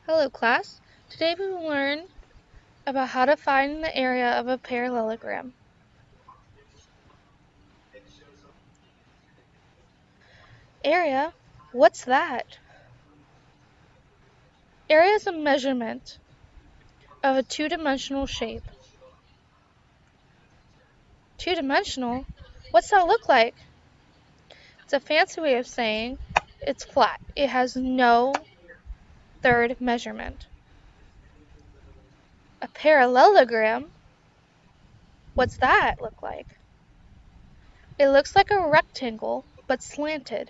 Hello class, today we will learn about how to find the area of a parallelogram. Area? What's that? Area is a measurement of a two-dimensional shape. Two-dimensional? What's that look like? It's a fancy way of saying it's flat. It has no third measurement. A parallelogram? What's that look like? It looks like a rectangle, but slanted.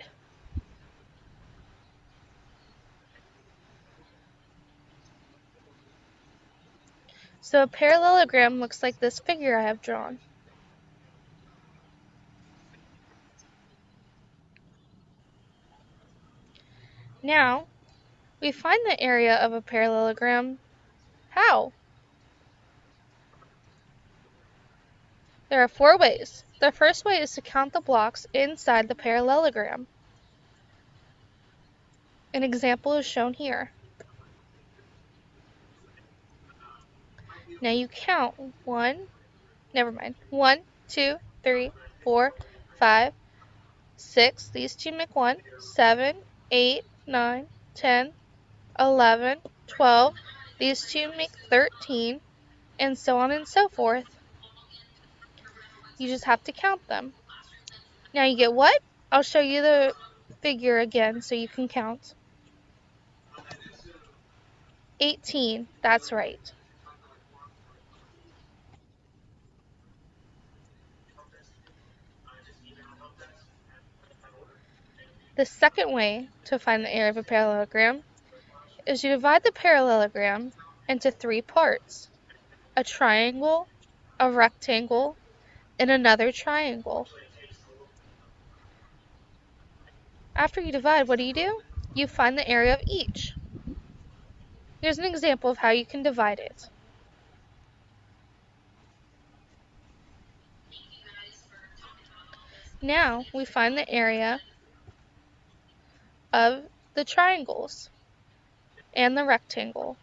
So a parallelogram looks like this figure I have drawn. Now, we find the area of a parallelogram. How? There are 4 ways. The first way is to count the blocks inside the parallelogram. An example is shown here. Now you count 1, 2, 3, 4, 5, 6, these two make 1, 7, 8, 9, 10, 11, 12, these two make 13, and so on and so forth. You just have to count them. Now you get what? I'll show you the figure again so you can count. 18, that's right. The second way to find the area of a parallelogram is you divide the parallelogram into 3 parts: a triangle, a rectangle, and another triangle. After you divide, what do? You find the area of each. Here's an example of how you can divide it. Now we find the area of the triangles and the rectangle.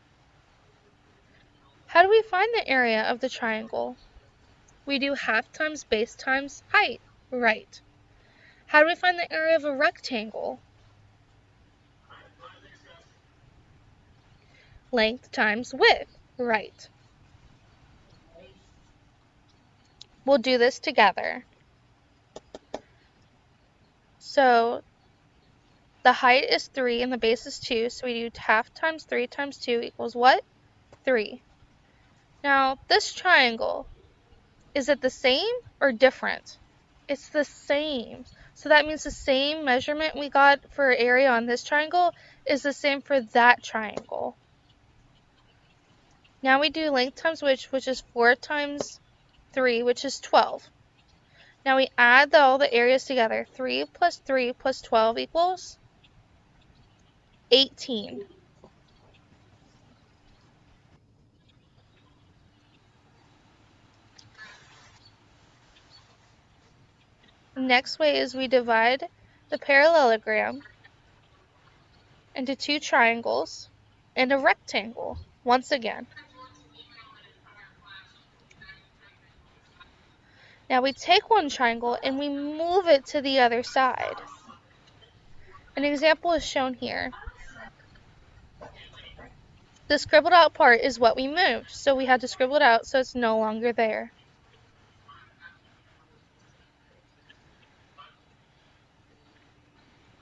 How do we find the area of the triangle? We do half times base times height, right? How do we find the area of a rectangle? Length times width, right? We'll do this together. So the height is 3 and the base is 2, so we do half times 3 times 2 equals what? 3. Now this triangle, is it the same or different? It's the same. So that means the same measurement we got for area on this triangle is the same for that triangle. Now we do length times width, which is 4 times 3, which is 12. Now we add all the areas together. 3 plus 3 plus 12 equals 18. Next way is we divide the parallelogram into 2 triangles and a rectangle once again. Now we take one triangle and we move it to the other side. An example is shown here. The scribbled out part is what we moved, so we had to scribble it out so it's no longer there.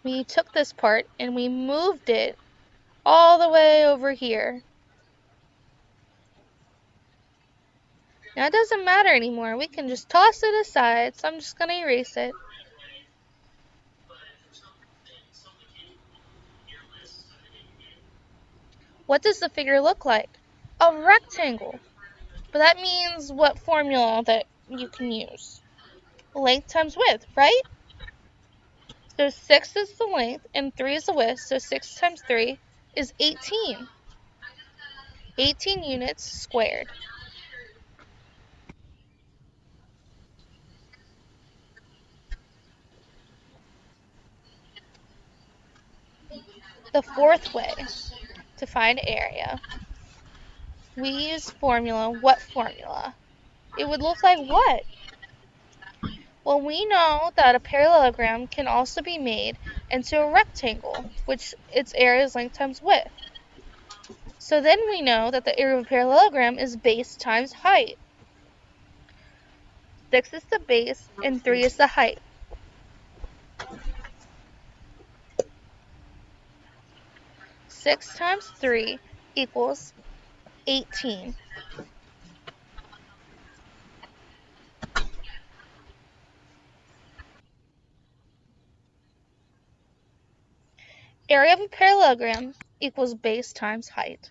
We took this part and we moved it all the way over here. Now it doesn't matter anymore. We can just toss it aside, so I'm just going to erase it. What does the figure look like? A rectangle. But that means what formula that you can use? Length times width, right? So 6 is the length and 3 is the width, so 6 times 3 is 18. 18 units squared. The fourth way to find area, we use formula. What formula? It would look like what? Well, we know that a parallelogram can also be made into a rectangle, which its area is length times width. So then we know that the area of a parallelogram is base times height. 6 is the base and 3 is the height. 6 times 3 equals 18. Area of a parallelogram equals base times height.